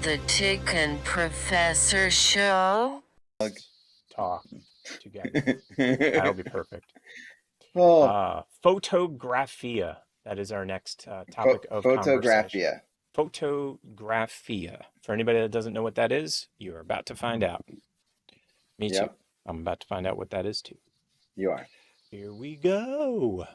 The Chicken Professor Show. Talk together. That'll be perfect. Oh, Photographia. That is our next topic of conversation. Photographia. For anybody that doesn't know what that is, you're about to find out. Me too. Yep. I'm about to find out what that is too. You are. Here we go.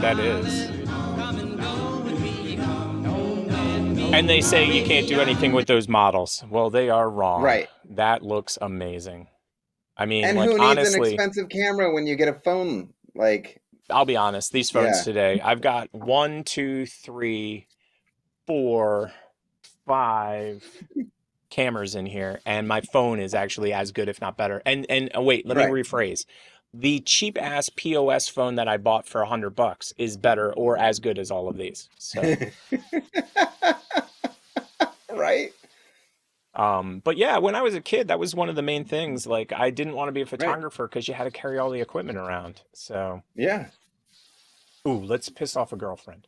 That is. And they say you can't do anything with those models. Well, they are wrong. Right. That looks amazing. I mean, And like, who needs honestly, an expensive camera when you get a phone? Like, I'll be honest, these phones Yeah. today, I've got 1, 2, 3, 4, 5 cameras in here, and my phone is actually as good, if not better. And wait, let me Right. rephrase. The cheap ass POS phone that I bought for $100 is better or as good as all of these. So, right? but yeah, when I was a kid, that was one of the main things. Like, I didn't want to be a photographer because you had to carry all the equipment around. So, Yeah. ooh, let's piss off a girlfriend.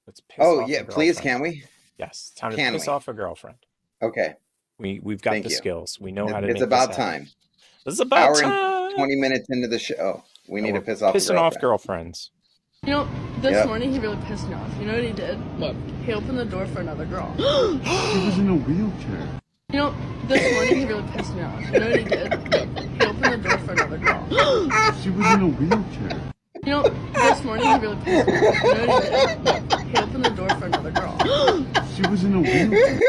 Let's piss Oh, off yeah. a Please, girlfriend. can we? Yes, time to Can piss we? off a girlfriend. Okay. We've got Thank the you. skills. We know how to make It's about this happen. time. This is about Hour time. and 20 minutes into the show. We need to We're piss off a pissing off girlfriend. girlfriends. You know, this Yep. morning he really pissed me off. You know what he did? What? He opened the door for another girl. She was in a wheelchair. You know, this morning he really pissed me off. You know what he did? He opened the door for another girl. She was in a wheelchair. You know, this morning he really pissed me off. You know what he did? He opened the door for another girl. She was in a wheelchair.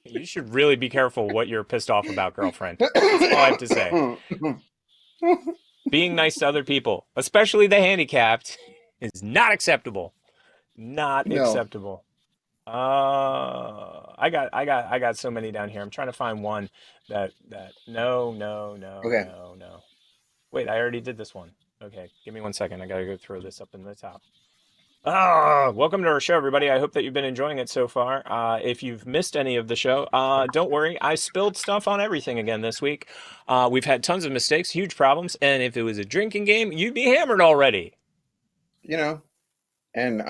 You should really be careful what you're pissed off about, girlfriend. That's all I have to say. Being nice to other people, especially the handicapped, is not acceptable. Not No. acceptable. I got so many down here. I'm trying to find one that no. Okay. No. Wait, I already did this one. Okay, give me 1 second. I gotta go throw this up in the top. Welcome to our show, everybody. I hope that you've been enjoying it so far. If you've missed any of the show, don't worry. I spilled stuff on everything again this week. We've had tons of mistakes, huge problems, and if it was a drinking game, you'd be hammered already. You know, and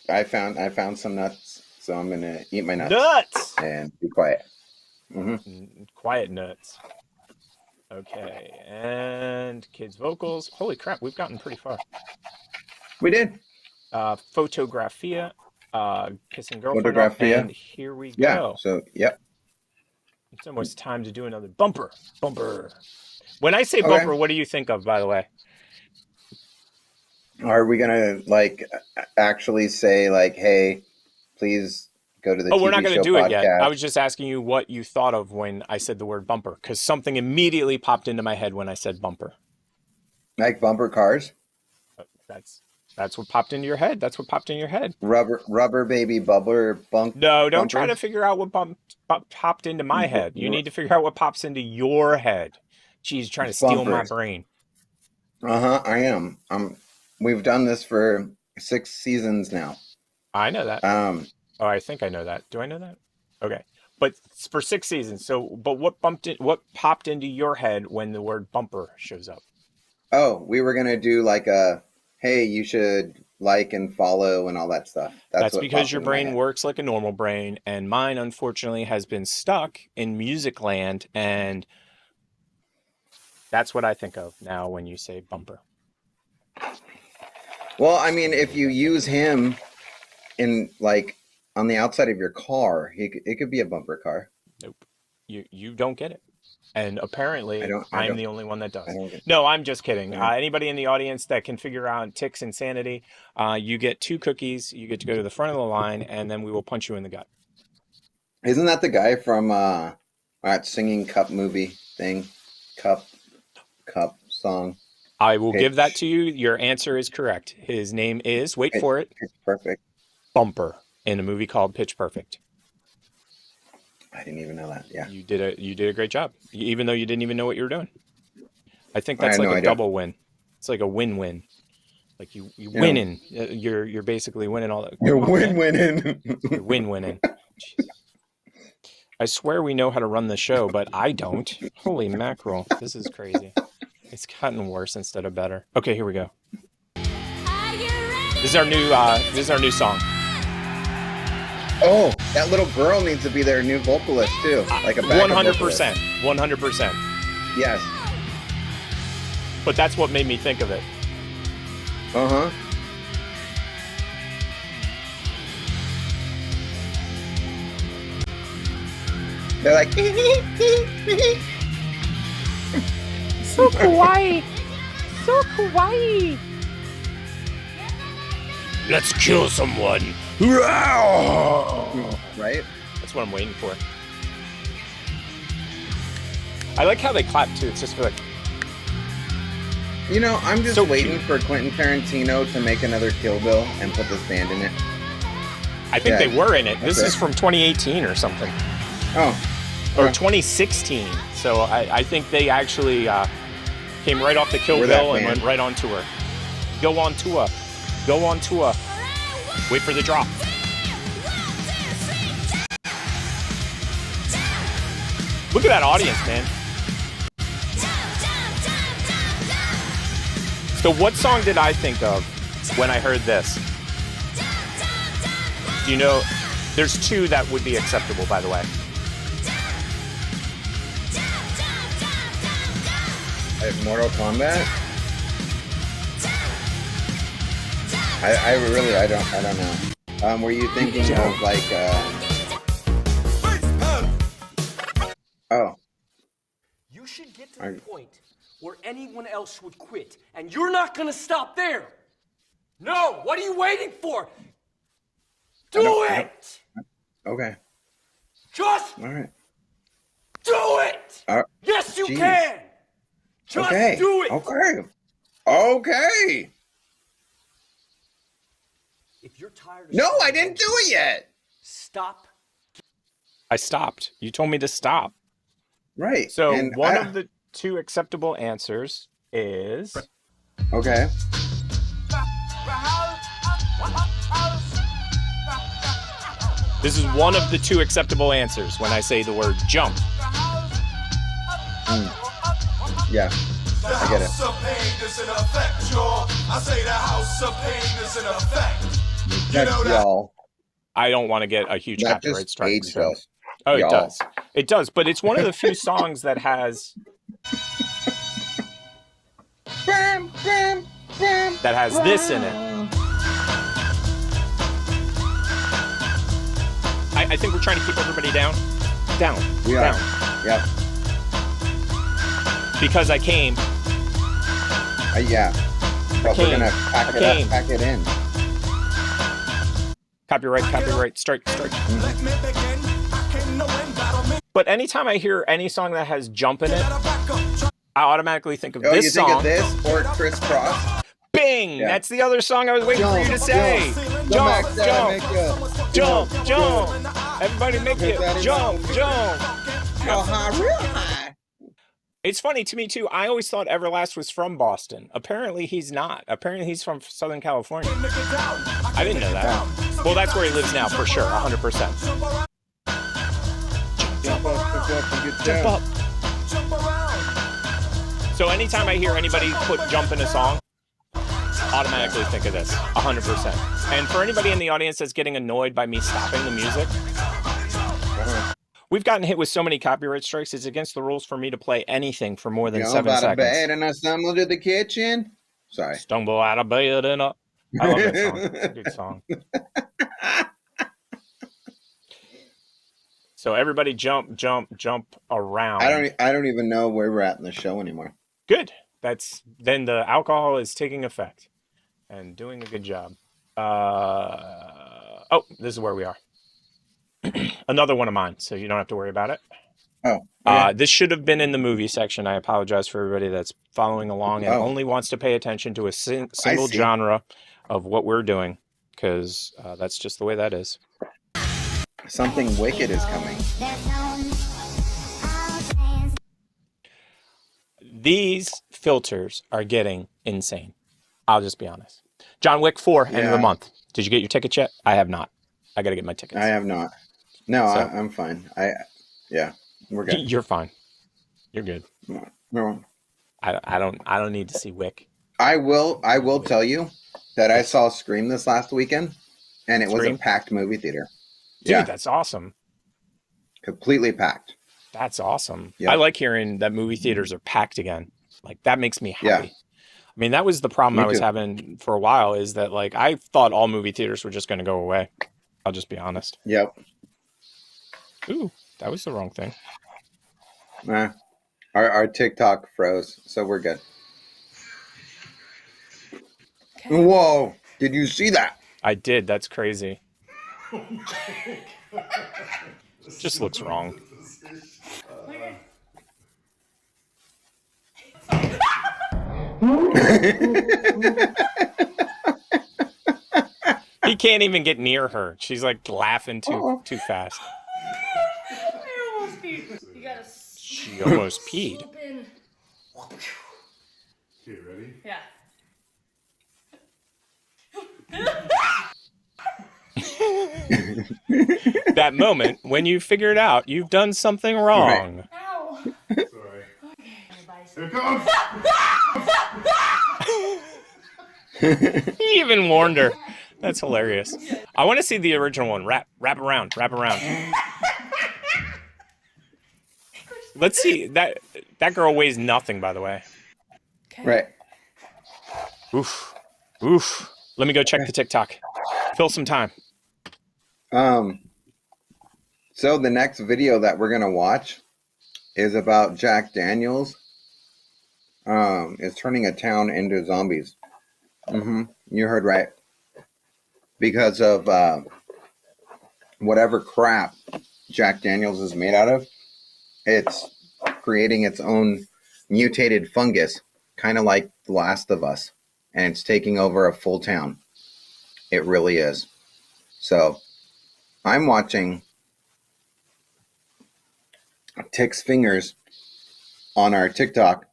I found some nuts, so I'm going to eat my nuts. Nuts! And be quiet. Quiet nuts. Okay, and kids' vocals. Holy crap, we've gotten pretty far. We did. Photographia, kissing girlfriend off, Photographia. and here we Yeah. go. So, yep. It's almost time to do another bumper. When I say Okay. bumper, what do you think of, by the way? Are we going to, like, actually say, like, hey, please go to the Oh, we're not TV going show to do it yet. podcast? I was just asking you what you thought of when I said the word bumper, because something immediately popped into my head when I said bumper. Like bumper cars? That's what popped into your head. That's what popped in your head. Rubber baby bubbler bunk. No, don't try to bumpers? figure out what popped into my head. You need to figure out what pops into your head. Geez, trying to steal my Bumpers. brain. I am. We've done this for 6 seasons now. I know that. Oh, I think I know that. Do I know that? Okay. But it's for 6 seasons. So, but what popped into your head when the word bumper shows up? Oh, we were going to do like a, hey, you should like and follow and all that stuff. That's what because popped your into my brain head. works like a normal brain, and mine, unfortunately, has been stuck in music land, and that's what I think of now when you say bumper. Well, I mean, if you use him in like on the outside of your car, it could be a bumper car. Nope. You don't get it. And apparently, I'm the only one that does. No, I'm just kidding. Anybody in the audience that can figure out Tick's insanity, you get 2 cookies. You get to go to the front of the line, and then we will punch you in the gut. Isn't that the guy from that singing cup movie thing? Cup song. I will give that to you. Your answer is correct. His name is, wait for it, Pitch Perfect. Bumper, in a movie called Pitch Perfect. I didn't even know that. Yeah. You did a great job, even though you didn't even know what you were doing. I think I that's had like no a idea. double win. It's like a win-win. Like you Yeah. winning. You're basically winning all that. You're win-winning. You're win-winning. Jeez. I swear we know how to run the show, but I don't. Holy mackerel. This is crazy. It's gotten worse instead of better. Okay, here we go. This is our new song. Oh, that little girl needs to be their new vocalist too. Like a backup 100%. 100%. Yes. But that's what made me think of it. Uh-huh. They're like So kawaii. So kawaii. Let's kill someone. right? That's what I'm waiting for. I like how they clap too. It's just like, You know, I'm just So waiting cute. for Quentin Tarantino to make another Kill Bill and put this band in it. I think Yeah, they were in it. This that's is it. from 2018 or something. Oh, Or Yeah. 2016. So I think they actually came right off the Kill We're that Bill and band. went right on tour. Go on tour. Go on tour. Wait for the drop. Look at that audience, man. So what song did I think of when I heard this? Do you know? There's two that would be acceptable, by the way. Mortal Kombat? I don't know. Were you thinking of like oh. You should get to I- the point where anyone else would quit, and you're not gonna stop there. No, what are you waiting for? Do I it! Okay. Just All right. do it! Yes, you Jeez. can! Just Okay. do it! Okay. Okay. If you're tired of No, I starting didn't do over, it yet. Stop. I stopped. You told me to stop. Right. So and one of the two acceptable answers is Okay. this is one of the two acceptable answers when I say the word jump. Yeah. I get it. House of pain is in effect, y'all. I say the house of pain is in effect. That's know that- y'all. I don't want to get a huge That copyright just strike. aged So. us. Oh, it y'all. does. It does, but it's one of the few songs that has Bam, bam, bam, that has this in it. I think we're trying to keep everybody down. Down. We are. Down. Yep. Because I came. Yeah. But we're came. gonna pack I it came. up, pack it in. Copyright, strike. Let me begin. I came to win, battle me. But anytime I hear any song that has jump in it, Better back up. I automatically think of Oh, this you think song. of this or crisscross? Bing! Yeah. That's the other song I was waiting for you to say. Jump, jump, jump. Everybody make it jump. Real high. It's funny to me too. I always thought Everlast was from Boston. Apparently he's not. Apparently he's from Southern California. I didn't know that. Well, that's where he lives now for sure, 100%. Jump up, and get Jump down. up. So anytime I hear anybody put jump in a song, automatically think of this, 100%. And for anybody in the audience that's getting annoyed by me stopping the music, we've gotten hit with so many copyright strikes. It's against the rules for me to play anything for more than You know 7 about a seconds. bed and I stumbled to the kitchen. Sorry. Stumble out of bed and up. I love that song. It's a good song. So everybody jump around. I don't even know where we're at in the show anymore. Good. Then the alcohol is taking effect and doing a good job. Oh, this is where we are. Another one of mine, so you don't have to worry about it. Oh. Okay. This should have been in the movie section. I apologize for everybody that's following along and only wants to pay attention to a single see. genre of what we're doing, because that's just the way that is. Something wicked is coming. these filters are getting insane. I'll just be honest. John Wick 4, end of the Yeah. month. Did you get your tickets yet? I have not. I got to get my tickets. I have not. No, So- I'm fine. Yeah, we're good. You're fine. You're good. No. I don't need to see Wick. I will tell you that I saw Scream this last weekend, and it was Scream? a packed movie theater. Dude, Yeah, that's awesome. completely packed. That's awesome. Yeah. I like hearing that movie theaters are packed again. Like that makes me happy. Yeah. I mean, that was the problem Me I was too. having for a while is that like I thought all movie theaters were just going to go away. I'll just be honest. Yep. Ooh, that was the wrong thing. Nah. Our TikTok froze, so we're good. Whoa! Did you see that? I did. That's crazy. Just looks wrong. He can't even get near her. She's like laughing too fast. I almost peed. You gotta She almost peed. swoop in. Okay, ready? Yeah. That moment when you figure it out, you've done something wrong. Ow. Sorry. Here it comes! He even warned her. That's hilarious. I want to see the original one. Wrap around. Let's see. That girl weighs nothing, by the way. Right. Oof. Let me go check the TikTok. Fill some time. So the next video that we're gonna watch is about Jack Daniels. Is turning a town into zombies. You heard right. Because of whatever crap Jack Daniels is made out of, it's creating its own mutated fungus, kind of like The Last of Us, and it's taking over a full town. It really is. So I'm watching Tick's fingers on our TikTok,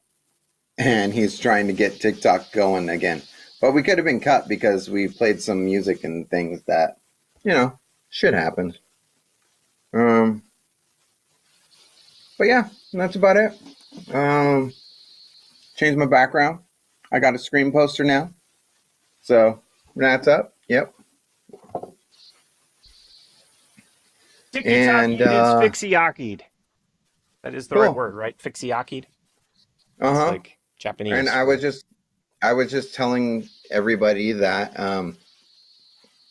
and he's trying to get TikTok going again. But we could have been cut because we played some music and things that, shit happens. But yeah, that's about it. Changed my background. I got a Scream poster now. So that's up. Yep. And, is fixiakied. That is the right cool. word, right? Fixiakied. Uh It's huh. like Japanese. And I was just telling everybody that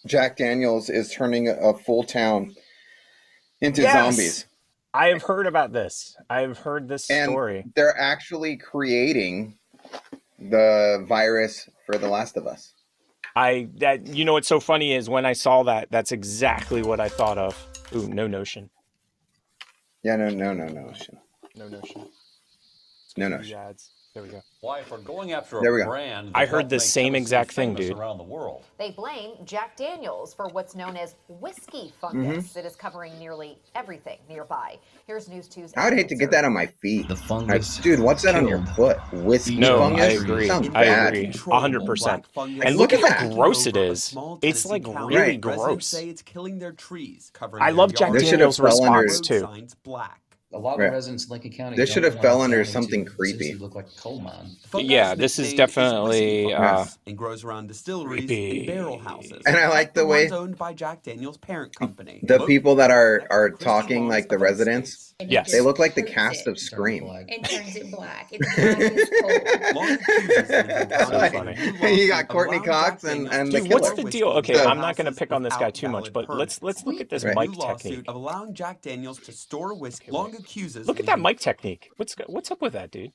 Jack Daniels is turning a full town into Yes! zombies. I have heard about this. I've heard this And story. they're actually creating the virus for The Last of Us. What's so funny is when I saw that, that's exactly what I thought of. Ooh, no notion. Yeah, no. No notion. No These notion. ads. There we go. Why, if we're going after There we a go. brand, I that heard helped the make same Tennessee exact thing, famous dude. around the world. They blame Jack Daniels for what's known as whiskey fungus that is covering nearly everything nearby. Here's News 2's. I would hate to get that on my feet. The fungus. Dude, what's that on your foot? Whiskey No, fungus? I agree. Sounds I bad. agree. 100%. Like, And look at look how at gross it is. It's like really Right. gross. Say it's killing their trees, covering I their love Jack yards. This should Daniels' have fell under- response too. Signs black. A lot of Right. residents in Lincoln County. This don't should have want fell under planning to something essentially creepy. look like a coal mine. The fungus Yeah, this is nickname definitely, whiskey fungus and grows around distilleries creepy. and barrel houses. And I like the way ones owned by Jack Daniels' parent company. The Look people that are Christy talking, Long's like the event residents, space. Yes. they look like the Turns cast it. of Scream. And turns it black. It's black as coal. Long accusers in the That's county like- made a new You lawsuit got Courtney allowing Cox Jack and Daniels the to Dude, what's killer. the store deal? whiskey Okay, in I'm not going to houses pick on this guy without too much, valid but permits. let's look at this Right. mic New lawsuit technique. of allowing Jack Daniels to store whiskey. Long accuses. Look at that mic technique. What's up with that, dude?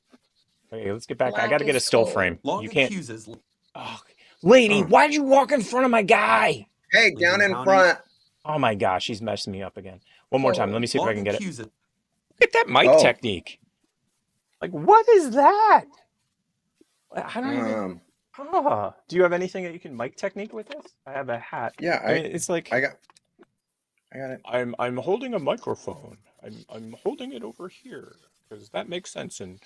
Okay, let's get back. I Black got to get a is still coal. frame. Long You can't. accuses. Oh, lady, why'd you walk in front of my guy? Hey, down in County. front. Oh my gosh, he's messing me up again. One more time. Let me see if I Long can get it. accuses. Look at that mic Oh. technique. Like, what is that? I don't even. Do you have anything that you can mic technique with this? I have a hat. Yeah, I mean, it's like I got it. I'm holding a microphone. I'm holding it over here because that makes sense in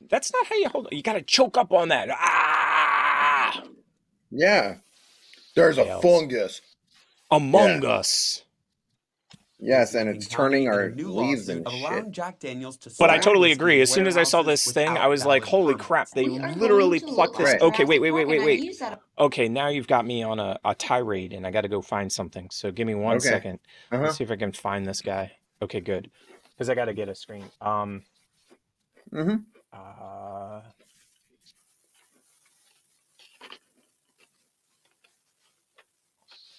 That's not how you hold it. You got to choke up on that. Ah! Yeah. There's a Fails. fungus. Among Us. Yes, and it's turning our new leaves lawsuit and of shit. allowing Jack Daniels to But I sell totally whiskey agree. in As soon as I saw warehouses this thing, I without was like, valid holy permits. crap. They We are literally going to plucked this. look Okay, at Jurassic Park, and I wait. use that. Okay, now you've got me on a tirade and I got to go find something. So give me one Okay. second. Let's see if I can find this guy. Okay, good. Because I got to get a screen. Mm-hmm.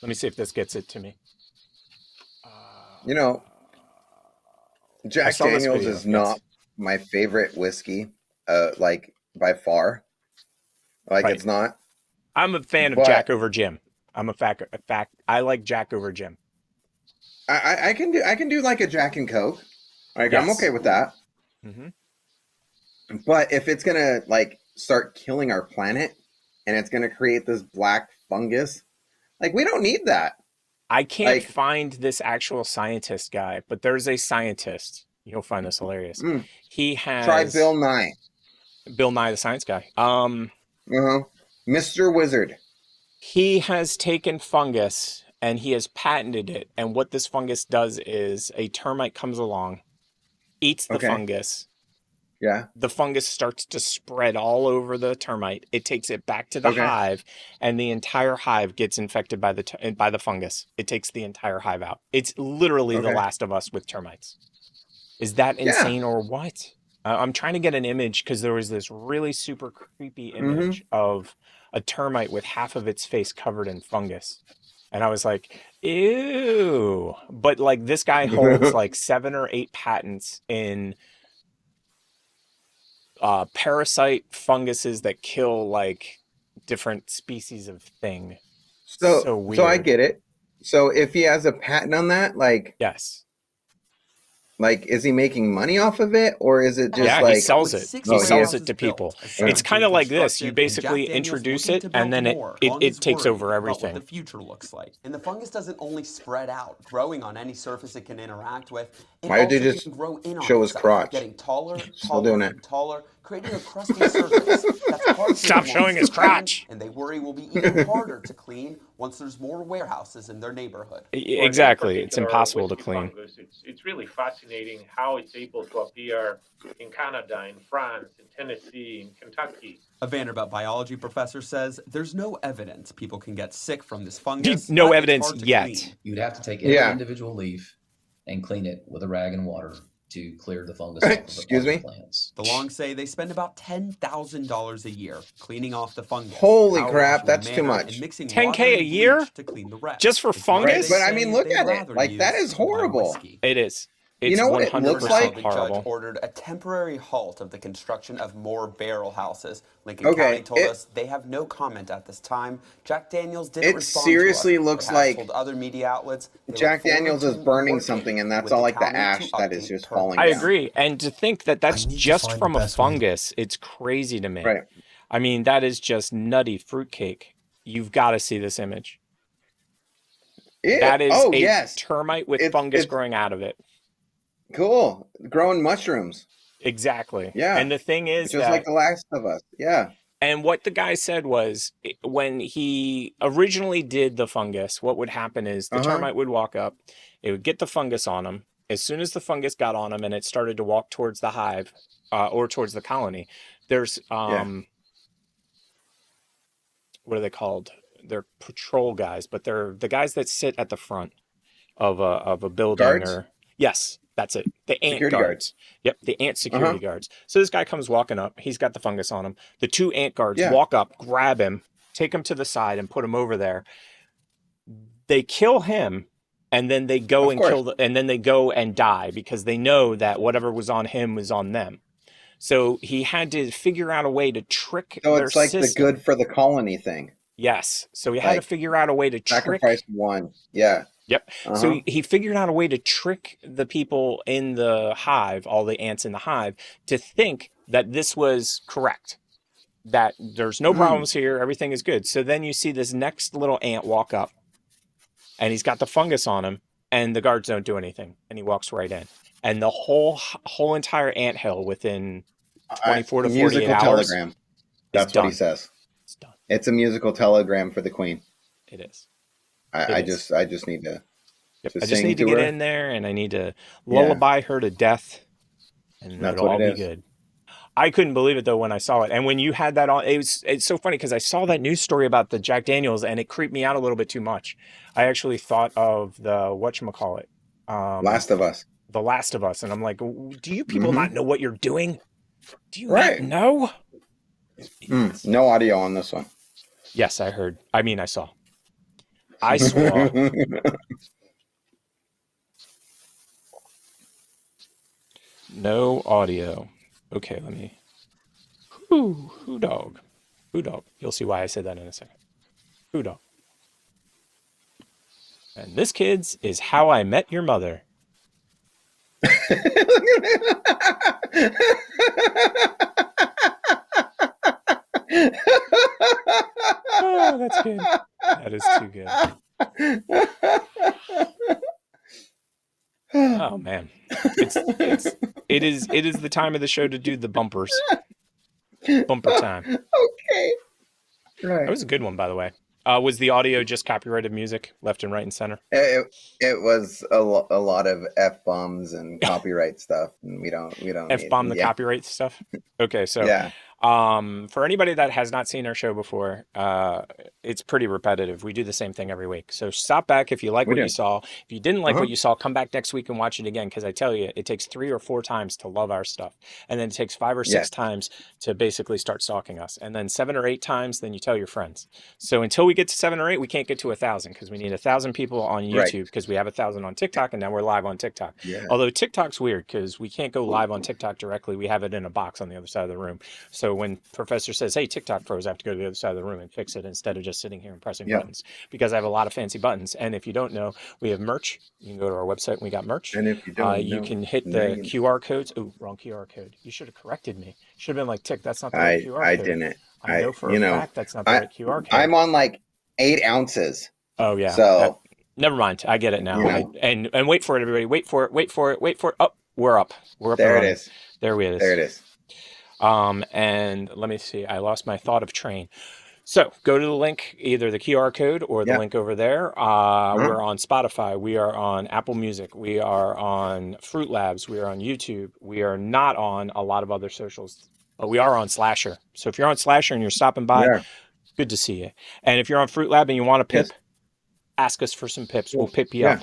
Let me see if this gets it to me. You know, I Jack saw this Daniels video. is not my favorite whiskey, like by far. Like Right. it's not. I'm a fan of But- Jack over Jim. I'm a fact. I like Jack over Jim. I can do like a Jack and Coke. Like I'm Yes. okay with that. hmm But if it's gonna like start killing our planet and it's gonna create this black fungus, like we don't need that. I can't Like- find this actual scientist guy, but there's a scientist. You'll find this hilarious. Mm. He has Try Bill Nye. Bill Nye the Science Guy. Mr. Wizard. He has taken fungus and he has patented it. And what this fungus does is a termite comes along, eats the Okay. fungus. Yeah. The fungus starts to spread all over the termite. It takes it back to the Okay. hive, and the entire hive gets infected by the fungus. It takes the entire hive out. It's literally The Okay. Last of Us with termites. Is that Yeah. insane or what? I'm trying to get an image because there was this really super creepy Mm-hmm. image of a termite with half of its face covered in fungus. And I was like, ew. But like this guy holds like 7 or 8 patents in parasite funguses that kill like different species of thing. So weird. I get it. So if he has a patent on that, like Yes. Like, is he making money off of it, or is it just Yeah, like he sells it. He sells it to people. It's kind of like this. You basically introduce it, and then it takes over everything. What the future looks like. And the fungus doesn't only spread out, growing on any surface it can interact with. It Why did also they just can grow in on show his itself, crotch? getting taller, Still doing taller, it. and taller, creating a crusty surface that's hard Stop for showing his to clean, crotch. and they worry will be even harder to clean once there's more warehouses in their neighborhood. Exactly. It's impossible to clean. Fungus, it's really fascinating how it's able to appear in Canada, in France, in Tennessee, in Kentucky. A Vanderbilt biology professor says there's no evidence people can get sick from this fungus. No but it's evidence hard to yet. clean. You'd have to take every individual leaf and clean it with a rag and water to clear the fungus off of Excuse me? plants. The Longs say they spend about $10,000 a year cleaning off the fungus. Holy Power crap, washing that's the too manure, much. and mixing 10K water a and year? bleach to clean the rest. Just for It's why fungus? they But I mean, say look they'd at it. rather Like, that use is horrible. whiskey. It is. It's know what it 100% looks like? The horrible. judge ordered a temporary halt of the construction of more barrel houses. Lincoln Okay, County told it- us they have no comment at this time. Jack Daniels didn't It respond seriously to us, looks but has like told other media outlets they Jack look forward Daniels is to burning working something, and that's with all the like the county ash to that is update just permits. falling I down. agree. And to think that that's need to just find from the a best one. fungus, it's crazy to me. Right. I mean, that is just nutty fruitcake. You've got to see this image. That is a yes. termite with It's- fungus it's- growing out of it. Cool. Growing mushrooms. Exactly. Yeah. And the thing is Just that, like The Last of Us. Yeah. and what the guy said was, when he originally did the fungus, what would happen is the termite would walk up, it would get the fungus on him. As soon as the fungus got on him and it started to walk towards the hive or towards the colony, there's what are they called? They're patrol guys, but they're the guys that sit at the front of a building. Guards? Or yes, that's it. The ant Security guards. Yep, the ant security guards. So this guy comes walking up. He's got the fungus on him. The 2 ant guards walk up, grab him, take him to the side, and put him over there. They kill him, and then they go and kill and then they go and die because they know that whatever was on him was on them. So he had to figure out a way to trick So their it's like system. the good for the colony thing. Yes. So he had to Like, figure out a way to trick. Sacrifice one. Yeah. Yep. So he figured out a way to trick the people in the hive, all the ants in the hive, to think that this was correct, that there's no problems here, everything is good. So then you see this next little ant walk up, and he's got the fungus on him, and the guards don't do anything, and he walks right in, and the whole entire anthill within 24 to 48 musical hours. telegram. That's what he done. says. It's done. It's a musical telegram for the Queen. It is. I It is. just need to. Yep. To I just sing need to to get her. in there, and I need to lullaby her to death, and That's it'll what all it be is. good. I couldn't believe it though when I saw it, and when you had that on, it's so funny because I saw that news story about the Jack Daniels, and it creeped me out a little bit too much. I actually thought of the whatchamacallit, Last of Us. The Last of Us, and I'm like, do you people not know what you're doing? Do you Right. not know? No audio on this one. Yes, I heard. I mean, I saw. I saw. No audio. Okay, let me. Who dog? Who dog? You'll see why I said that in a second. Who dog? And this, kids, is How I Met Your Mother. Oh, that's good. That is too good. Oh man, it is the time of the show to do the bumpers. Bumper time. Okay. Right. That was a good one, by the way. Was the audio just copyrighted music, left and right and center? It was a lot of F-bombs and copyright stuff, and we don't F-bomb the copyright stuff. Okay, so yeah. For anybody that has not seen our show before, it's pretty repetitive. We do the same thing every week. So stop back if you like what you saw. If you didn't like what you saw, come back next week and watch it again. Because I tell you, it takes 3 or 4 times to love our stuff. And then it takes 5 or 6 times to basically start stalking us. And then 7 or 8 times, then you tell your friends. So until we get to 7 or 8, we can't get to 1,000 because we need 1,000 people on YouTube because we have 1,000 on TikTok and now we're live on TikTok. Yeah. Although TikTok's weird because we can't go live on TikTok directly. We have it in a box on the other side of the room. So when Professor says, hey, TikTok pros, I have to go to the other side of the room and fix it instead of just sitting here and pressing buttons because I have a lot of fancy buttons. And if you don't know, we have merch. You can go to our website and we got merch. And if you don't you know, can hit the QR codes. Oh, wrong QR code. You should have corrected me. Should have been like, Tick, that's not the right QR code. I didn't. I know for a fact that's not the right QR code. I'm on like 8 ounces. Oh, yeah. So never mind. I get it now. You know. And wait for it, everybody. Wait for it. Wait for it. Wait for it. Oh, we're up. We're up. There it is. There it is. There it is. And let me see. I lost my thought of train. So go to the link, either the QR code or the link over there. We're on Spotify. We are on Apple Music. We are on Fruit Labs. We are on YouTube. We are not on a lot of other socials, but we are on Slasher. So if you're on Slasher and you're stopping by, good to see you. And if you're on Fruit Lab and you want a pip, ask us for some pips. We'll pip you up.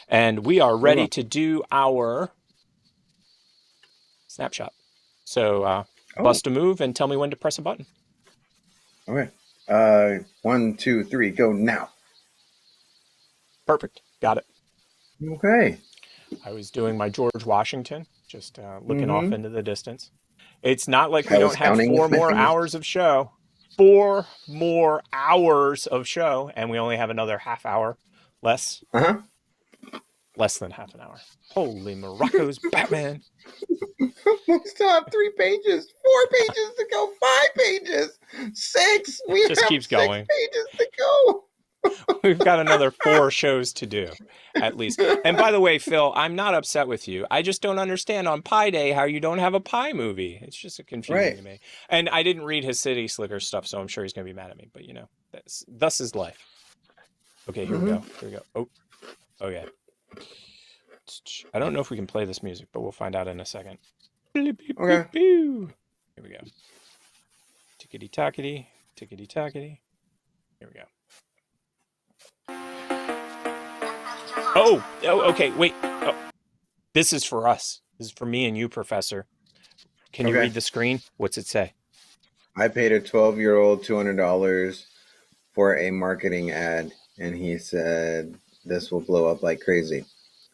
And we are ready to do our snapshot. So bust a move and tell me when to press a button. Okay. 1, 2, 3, go now. Perfect. Got it. Okay. I was doing my George Washington, just looking off into the distance. It's not like we don't have 4 more hours of show. 4 more hours of show, and we only have another half hour less. Less than half an hour. Holy Morocco's Batman. We still have 3 pages, 4 pages to go, 5 pages, 6. We just have keeps 6 going. pages to go. We've got another 4 shows to do, at least. And by the way, Phil, I'm not upset with you. I just don't understand on Pi Day how you don't have a Pi movie. It's just confusing to me. And I didn't read his City Slicker stuff, so I'm sure he's going to be mad at me. But, you know, thus is life. Okay, here we go. Here we go. Oh, yeah. I don't know if we can play this music, but we'll find out in a second. Okay. Here we go. Tickety tockety, tickety tockety. Here we go. Oh, okay. Wait. Oh. This is for us. This is for me and you, Professor. Can you read the screen? What's it say? I paid a 12-year-old $200 for a marketing ad, and he said this will blow up like crazy.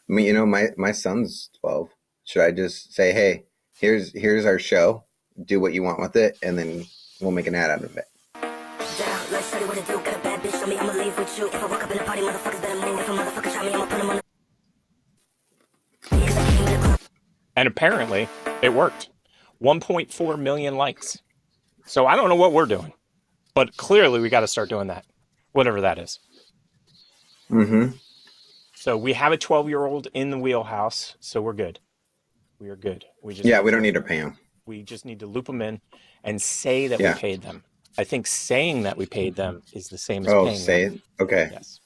I mean, you know, my son's 12. Should I just say, hey, here's our show. Do what you want with it, and then we'll make an ad out of it. And apparently, it worked. 1.4 million likes. So I don't know what we're doing, but clearly we got to start doing that, whatever that is. So we have a 12-year-old in the wheelhouse, so we're good. We are good. We don't need to pay him. We just need to loop them in and say that we paid them. I think saying that we paid them is the same as paying say them. it? Okay. Yes.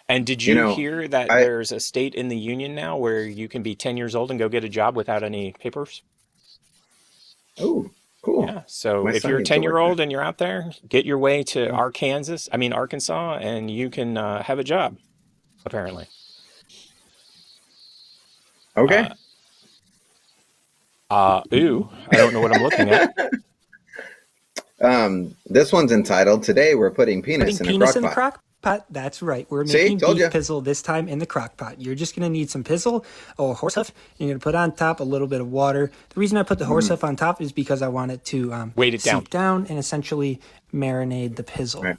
And did you hear that there's a state in the union now where you can be 10 years old and go get a job without any papers? Oh, cool. Yeah. So My if son you're a needs to work 10-year-old and you're out there, get your way to Arkansas, and you can have a job, apparently. Okay. Ooh, I don't know what I'm looking at. This one's entitled, Today We're Putting Penis in a Crock Pot. That's right. We're See? making Told beef ya. pizzle this time in the crock pot. You're just going to need some pizzle or horse hoof. You're going to put on top a little bit of water. The reason I put the horse hoof on top is because I want it to weight it seep down and essentially marinate the pizzle. Right.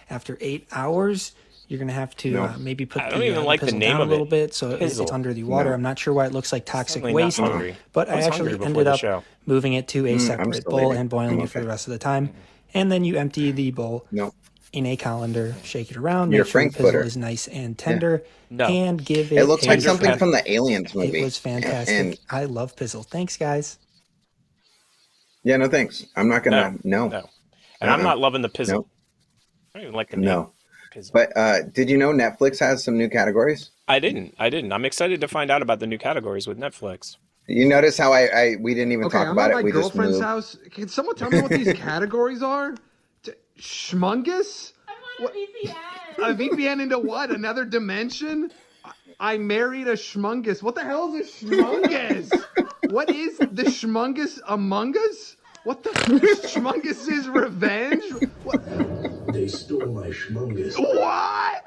After 8 hours, you're going to have to maybe put I don't even like the pizzle name down of a little it. bit so it's Pizzle. under the water. No. I'm not sure why it looks like toxic Suddenly not waste, hungry. but I I was actually hungry before ended the up show. moving it to a I'm separate still bowl eating. and boiling I'm it for the okay. rest of the time. And then you empty the bowl in a colander, shake it around, You're make sure the pizzle Frankfurter. is nice and tender, No. and give it It looks like a something shake. from the Aliens movie. It was fantastic. And I love pizzle. Thanks, guys. yeah, no thanks. I'm not gonna. No. And I'm not loving the pizzle. Nope. I don't even like the name. No. Pizzle. But did you know Netflix has some new categories? I didn't. I'm excited to find out about the new categories with Netflix. You notice how we didn't even talk I'm about at it. my We just girlfriend's moved. house. Can someone tell me what these categories are? Schmungus? I'm on a VPN. A VPN into what? Another dimension? I married a schmungus. What the hell is a schmungus? What is the schmungus among us? What the schmungus is revenge? What? They stole my schmungus. What?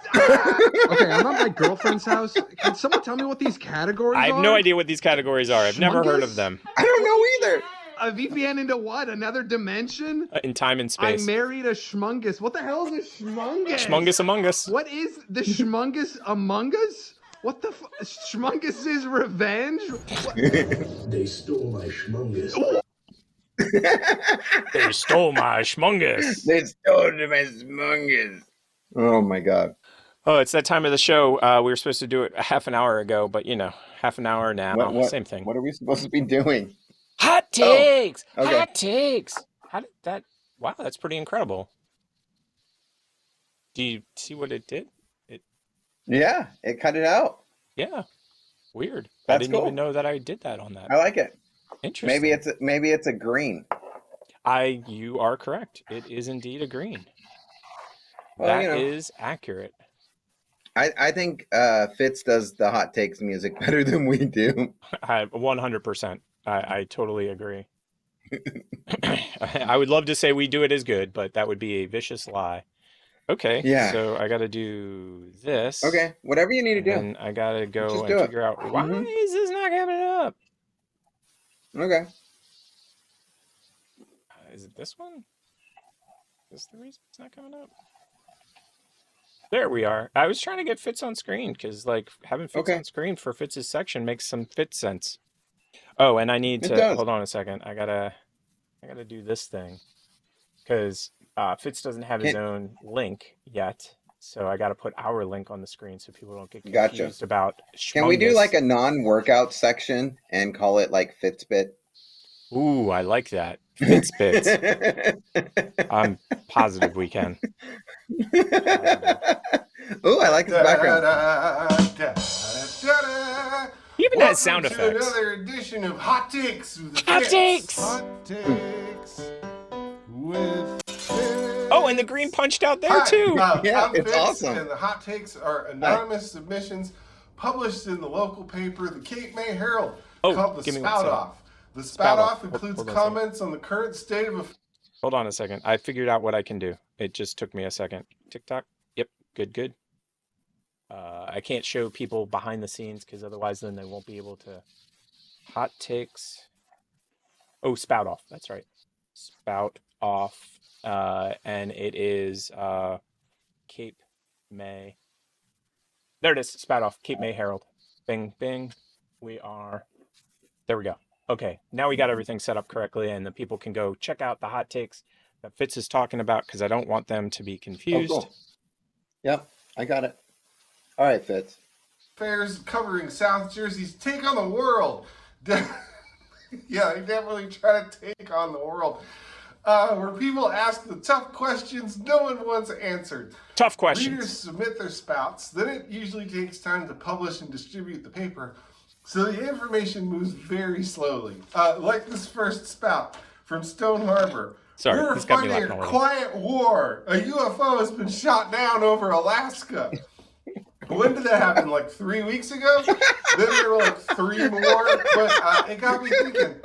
Okay, I'm at my girlfriend's house. Can someone tell me what these categories are? I have no idea what these categories are. I've never heard of them. I don't know either. A VPN into what? Another dimension? In time and I space. married a schmungus. What the hell is a schmungus? Schmungus among us. What is the schmungus among us? What the schmungus is revenge? What? They stole my schmungus. They stole my schmungus. They stole my schmungus. Oh my god. Oh, it's that time of the show. We were supposed to do it a half an hour ago, but half an hour now. What, Same thing. What are we supposed to be doing? Hot takes. Oh, okay. Hot takes. How did that? Wow, that's pretty incredible. Do you see what it did? Yeah, it cut it out. Yeah. Weird. I That's didn't cool. even know that I did that on that. I like it. Interesting. Maybe it's a green. You are correct. It is indeed a green. Well, That is accurate. I think Fitz does the hot takes music better than we do. 100%. I totally agree. I would love to say we do it as good, but that would be a vicious lie. Okay. Yeah. So I got to do this. Okay, whatever you need to do. And I got to go Just and do it. figure out why Mhm. is this not coming up? Okay. Is it this one? Is this the reason it's not coming up? There we are. I was trying to get Fitz on screen because, having Fitz on screen for Fitz's section makes some Fitz sense. Oh, and I need It to does. hold on a second. I gotta do this thing because Fitz doesn't have his own link yet, so I gotta put our link on the screen so people don't get confused about. Can we do Schmungus. like a non-workout section and call it like Fitzbit? Ooh, I like that. Fitzbits. I'm positive we can. Ooh, I like his background. He even has sound Welcome to effects. another edition of Hot Takes with Hot Fitz. Takes! Hot Takes with Fitz. Oh, and the green punched out there Hi, too. I'm it's Fitz, awesome. And the Hot Takes are anonymous submissions published in the local paper, the Cape May Herald, called the give me one Spout second. Off. The Spout Off Hold includes on a second. comments on the current state of Hold on a second. I figured out what I can do. It just took me a second. TikTok. Yep. Good. I can't show people behind the scenes because otherwise then they won't be able to. Hot takes. Oh, Spout Off. That's right. Spout Off. And it is Cape May. There it is. Spout Off. Cape May Herald. Bing, bing. There we go. Okay, now we got everything set up correctly, and the people can go check out the hot takes that Fitz is talking about because I don't want them to be confused. Oh, cool. Yep, I got it. All right, Fitz. affairs covering South Jersey's take on the world. Yeah, they definitely try to take on the world. Where people ask the tough questions no one wants answered. Tough questions. Readers submit their spouts, then it usually takes time to publish and distribute the paper, so the information moves very slowly. Like this first spout from Stone Harbor. Sorry, We're he's got me fighting laughing a already. quiet war. A UFO has been shot down over Alaska. When did that happen? Like 3 weeks ago? Then there were like 3 more. But it got me thinking,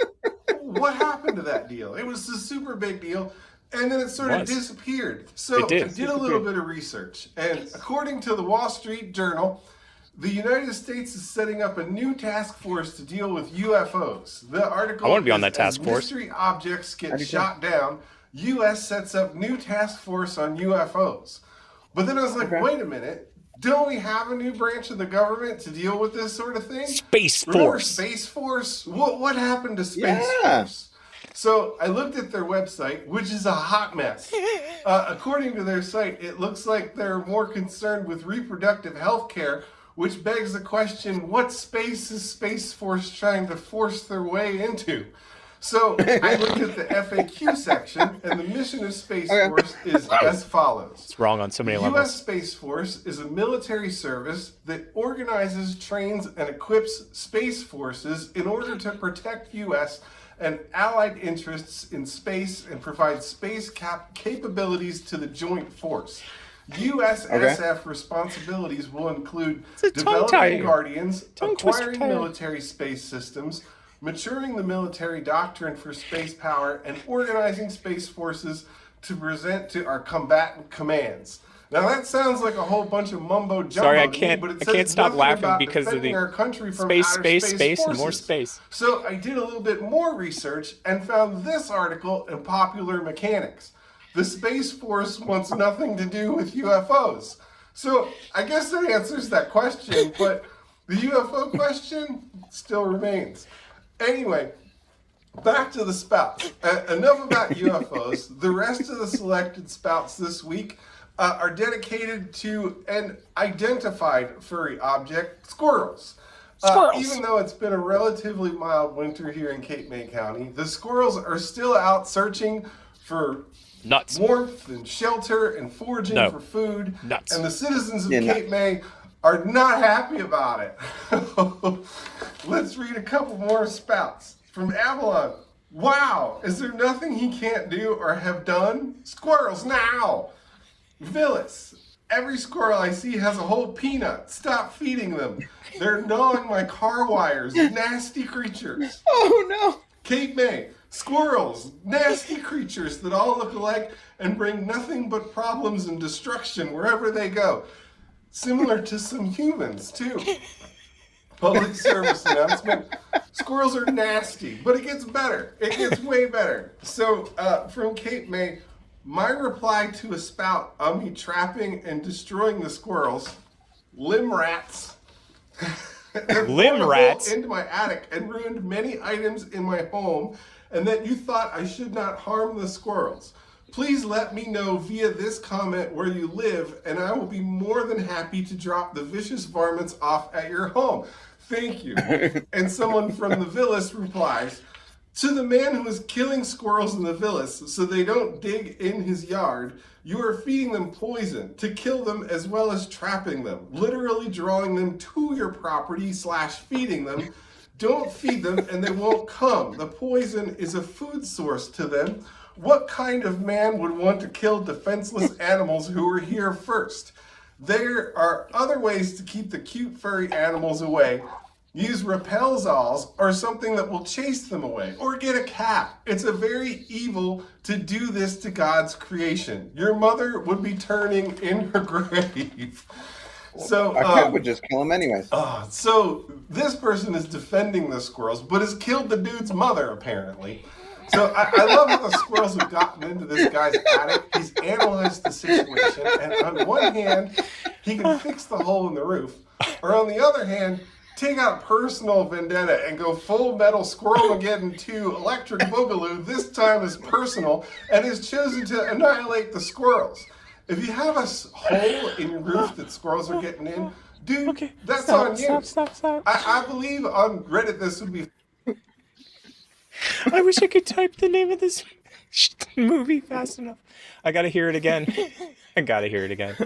what happened to that deal? It was a super big deal. And then it sort of disappeared. So I did a little bit of research. And according to the Wall Street Journal, the United States is setting up a new task force to deal with UFOs. The article I want to be on is, that task as force. mystery objects get shot down, U.S. sets up new task force on UFOs. But then I was like, wait a minute. Don't we have a new branch of the government to deal with this sort of thing? Space Remember Force. Space Force? What happened to Space Yeah. Force? So I looked at their website, which is a hot mess. According to their site, it looks like they're more concerned with reproductive health care, which begs the question, what space is Space Force trying to force their way into? So I looked at the FAQ section, and the mission of Space Force is as follows. It's wrong on so many The U.S. levels. Space Force is a military service that organizes, trains, and equips space forces in order to protect U.S. and allied interests in space and provide space capabilities to the joint force. USSF responsibilities will include developing guardians, acquiring military space systems, maturing the military doctrine for space power, and organizing space forces to present to our combatant commands. Now that sounds like a whole bunch of mumbo jumbo. Sorry, I to me, can't. but it I says can't stop nothing laughing about because of defending the our country from space, outer space, and more forces. space. So I did a little bit more research and found this article in Popular Mechanics. The Space Force wants nothing to do with UFOs. So I guess that answers that question, but the UFO question still remains. Anyway, back to the spouts. Enough about UFOs. The rest of the selected spouts this week are dedicated to an identified furry object, squirrels. Even though it's been a relatively mild winter here in Cape May County, the squirrels are still out searching for warmth and shelter and foraging for food. And the citizens of Cape May are not happy about it. Let's read a couple more spouts. From Avalon. Wow, is there nothing he can't do or have done? Squirrels now! Villas. Every squirrel I see has a whole peanut. Stop feeding them. They're gnawing my car wires. Nasty creatures. Oh no. Cape May. Squirrels. Nasty creatures that all look alike and bring nothing but problems and destruction wherever they go. Similar to some humans, too. Public service announcement. Squirrels are nasty, but it gets better. It gets way better. So, from Cape May, my reply to a spout on me trapping and destroying the squirrels, limb rats. Limb rats? Into my attic and ruined many items in my home, and that you thought I should not harm the squirrels. Please let me know via this comment where you live, and I will be more than happy to drop the vicious varmints off at your home. Thank you. And someone from the Villas replies, to the man who is killing squirrels in the Villas so they don't dig in his yard, you are feeding them poison to kill them as well as trapping them, literally drawing them to your property / feeding them. Don't feed them and they won't come. The poison is a food source to them. What kind of man would want to kill defenseless animals who were here first? There are other ways to keep the cute furry animals away. Use repelsols or something that will chase them away. Or get a cat. It's a very evil to do this to God's creation. Your mother would be turning in her grave. So a cat would just kill him anyways. So this person is defending the squirrels, but has killed the dude's mother, apparently. So I love how the squirrels have gotten into this guy's attic. He's analyzed the situation, and on one hand, he can fix the hole in the roof, or on the other hand, take out personal vendetta and go full metal Squirrelmageddon 2 electric boogaloo, this time is personal, and has chosen to annihilate the squirrels. If you have a hole in your roof that squirrels are getting in, dude, that's on you. Stop. I believe on Reddit this would be I wish I could type the name of this movie fast enough. I gotta hear it again. I gotta hear it again.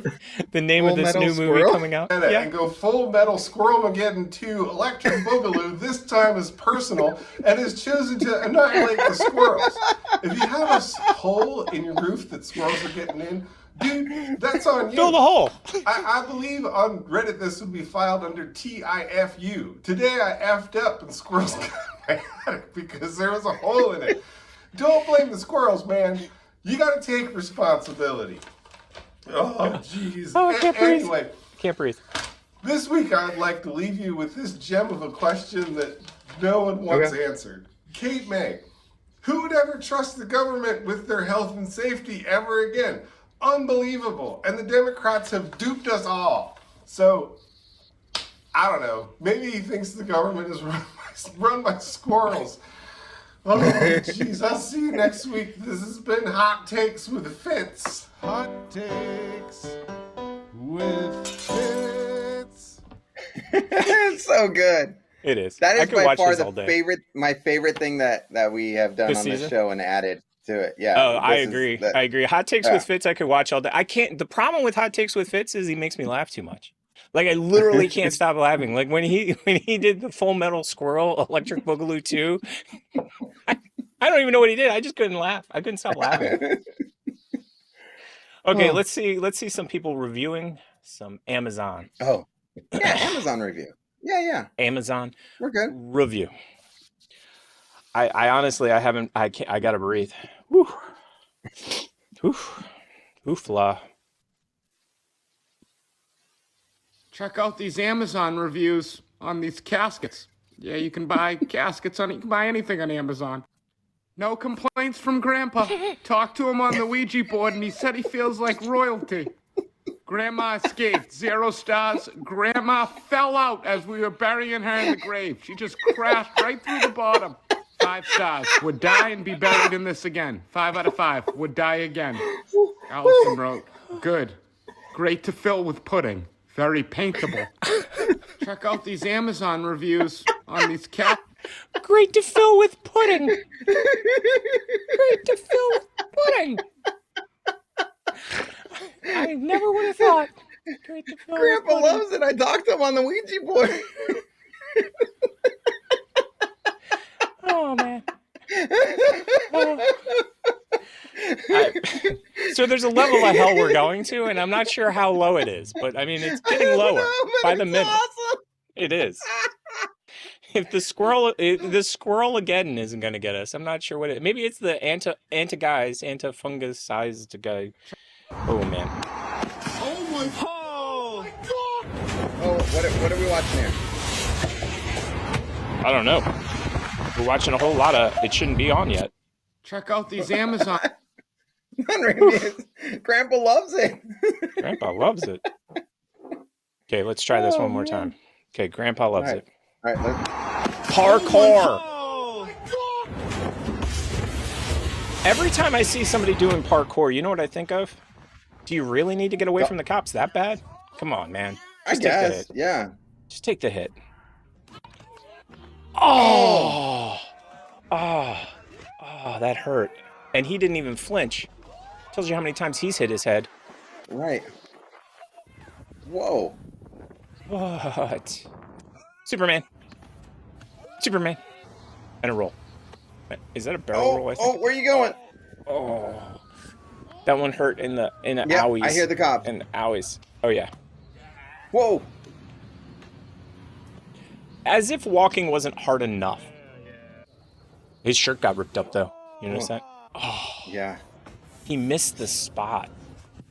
The name Full of this Metal new movie Squirrel? coming out. And go Full Metal Squirrelmageddon 2 Electric Boogaloo, this time is personal, and has chosen to annihilate the squirrels. If you have a hole in your roof that squirrels are getting in, dude, that's on you. Fill the hole. I believe on Reddit this would be filed under TIFU. Today I effed up and squirrels got my attic because there was a hole in it. Don't blame the squirrels, man. You gotta take responsibility. Oh, jeez. Oh, I can't breathe. Anyway. Can't breathe. This week I'd like to leave you with this gem of a question that no one wants answered. Kate May, who would ever trust the government with their health and safety ever again? Unbelievable. And the Democrats have duped us all. So, I don't know. Maybe he thinks the government is run by squirrels. Oh, jeez. I'll see you next week. This has been Hot Takes with Fitz. Hot Takes with Fitz. It's so good. It is. That I is could by watch far this the all day. my favorite thing that we have done This on season? this show and added to it. Yeah. Oh, I this is agree. the- I agree. Hot Takes Yeah. with Fitz, I could watch all day. I can't. The problem with Hot Takes with Fitz is he makes me laugh too much. Like I literally can't stop laughing. Like when he did the Full Metal Squirrel Electric Boogaloo 2, I don't even know what he did. I just couldn't laugh. I couldn't stop laughing. Okay, Oh. let's see some people reviewing some Amazon. Oh, yeah, Amazon review. Yeah. Amazon We're good. review. I honestly I haven't. I can't. I gotta breathe. Whew. Oofla. Check out these Amazon reviews on these caskets. Yeah, you can buy caskets on. You can buy anything on Amazon. No complaints from Grandpa. Talked to him on the Ouija board, and he said he feels like royalty. Grandma escaped. 0 stars. Grandma fell out as we were burying her in the grave. She just crashed right through the bottom. 5 stars. Would die and be buried in this again. 5 out of 5. Would die again. Allison wrote, good. Great to fill with pudding. Very paintable. Check out these Amazon reviews on these cat. Great to fill with pudding. Great to fill with pudding. I never would have thought. Great to fill Grandpa with pudding. loves it. I talked to him on the Ouija board. Oh man. So there's a level of hell we're going to, and I'm not sure how low it is, but I mean it's getting lower by the minute. Awesome. It is. If the squirrel again isn't going to get us, I'm not sure what it. Maybe it's the antifungicized guy. Oh man. Oh my god. Oh, what are we watching here? I don't know. We're watching a whole lot of. It shouldn't be on yet. Check out these Amazon. Grandpa loves it. Grandpa loves it. Okay, let's try this one more time. Okay, Grandpa loves it. All right, let's. Parkour. Every time I see somebody doing parkour, you know what I think of? Do you really need to get away from the cops that bad? Come on, man. Just take the guess, hit. yeah. Just take the hit. Oh, that hurt. And he didn't even flinch. Tells you how many times he's hit his head. Right. Whoa. What? Superman. And a roll. Is that a barrel roll? I think? Oh, where are you going? Oh. That one hurt in the owies. I hear the cops. In the owies. Oh yeah. Whoa. As if walking wasn't hard enough. His shirt got ripped up though. You notice that? Oh. Yeah. He missed the spot.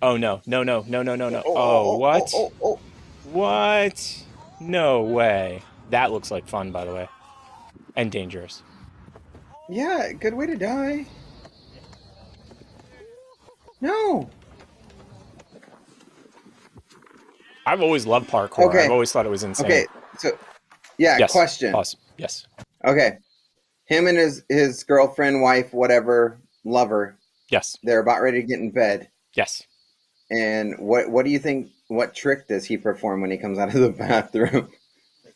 Oh no. Oh, what? What? No way. That looks like fun, by the way. And dangerous. Yeah, good way to die. No. I've always loved parkour. Okay. I've always thought it was insane. Okay, so yeah, Yes. question. Pause. Yes. Okay. Him and his girlfriend, wife, whatever, lover. Yes. They're about ready to get in bed. Yes. And what do you think? What trick does he perform when he comes out of the bathroom?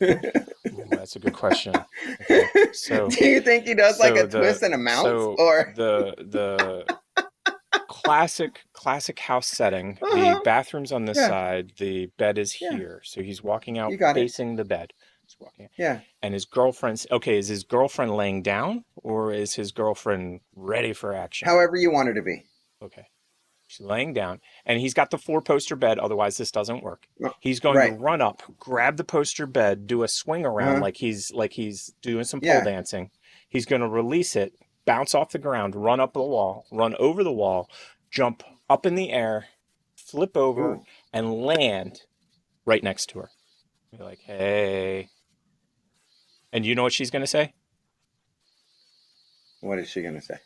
Ooh, that's a good question. Okay, so Do you think he does like so a twist and a mouse, so or the classic house setting? The bathroom's on this Yeah. side. The bed is Yeah. here. So he's walking out You got it. facing the bed. He's walking. Yeah. And his girlfriend's okay. Is his girlfriend laying down, or is his girlfriend ready for action? however you want her to be? Okay. She's laying down, and he's got the 4-poster bed. Otherwise, this doesn't work. He's going to Right. run up, grab the poster bed, do a swing around Uh-huh. like he's doing some pole Yeah. dancing. He's going to release it, bounce off the ground, run up the wall, run over the wall, jump up in the air, flip over, Ooh. and land right next to her. Be like, hey. And you know what she's going to say? What is she gonna say?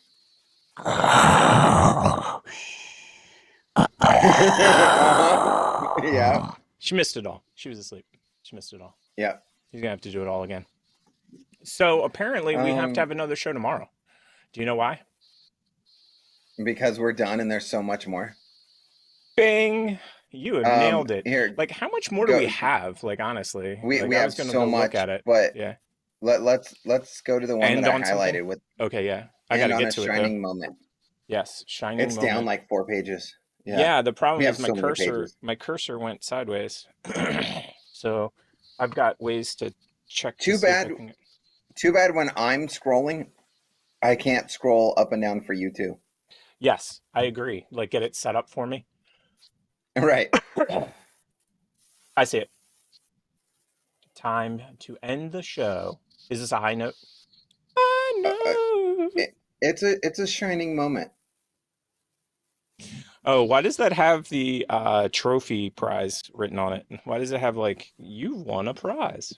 Yeah. She missed it all. She was asleep. She missed it all. Yeah. He's going to have to do it all again. So apparently we have to have another show tomorrow. Do you know why? Because we're done and there's so much more. Bing! You have nailed it. Here, like, how much more do we have? Like, honestly, we like, we I have was gonna so go much, look at it. but Yeah. let's go to the one End that I on highlighted something? with. Okay, yeah. I End gotta on get a to it. shining Though. moment. Yes, shining It's moment. down like 4 pages. Yeah. The problem We is have so many pages. my cursor went sideways. So I've got ways to check. Too to see if I bad. can- Too bad when I'm scrolling, I can't scroll up and down for you too. Yes, I agree. Like, get it set up for me. Right. I see it. Time to end the show. Is this a high note? I know. It's a shining moment. Oh, why does that have the trophy prize written on it? Why does it have like you won a prize?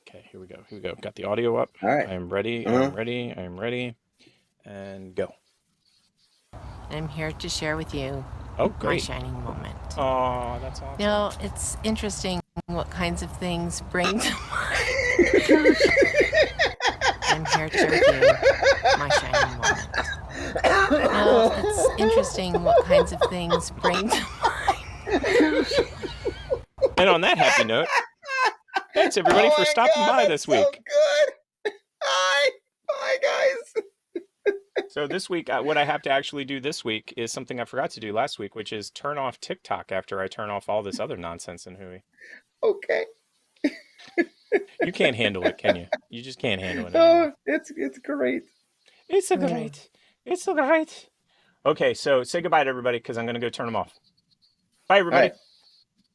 Okay, here we go. Here we go. Got the audio up. All right. I am ready. I am ready. I am ready. And go. I'm here to share with you Oh, my great. shining moment. Oh, that's awesome. Now, it's interesting what kinds of things bring to mind. I'm here to share with you my shining moment. Now, it's interesting what kinds of things bring to mind. And on that happy note, thanks everybody for stopping by this week. Good. Bye, guys. So this week, what I have to actually do this week is something I forgot to do last week, which is turn off TikTok after I turn off all this other nonsense in Hui. Okay. You can't handle it, can you? You just can't handle it anymore. Oh, it's great. It's so great. It's so great. Okay, so say goodbye to everybody because I'm going to go turn them off. Bye, everybody. Right.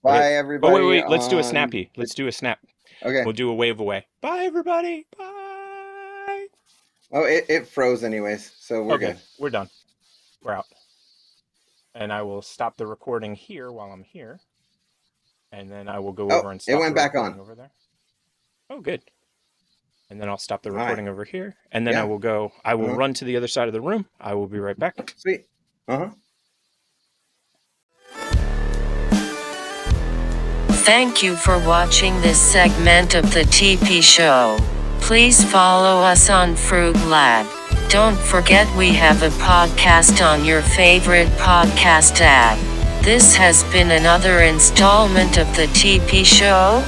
Bye, Wait. everybody. Oh, wait. Let's do a snappy. Let's do a snap. Okay. We'll do a wave away. Bye, everybody. Bye. Oh, it froze anyways, so we're good. We're done. We're out. And I will stop the recording here while I'm here. And then I will go over and stop it went the back recording on. over there. Oh, good. And then I'll stop the All right. recording over here. And then Yeah. I will run to the other side of the room. I will be right back. Sweet. Uh-huh. Thank you for watching this segment of the TP Show. Please follow us on Fruitlab. Don't forget we have a podcast on your favorite podcast app. This has been another installment of the TP Show.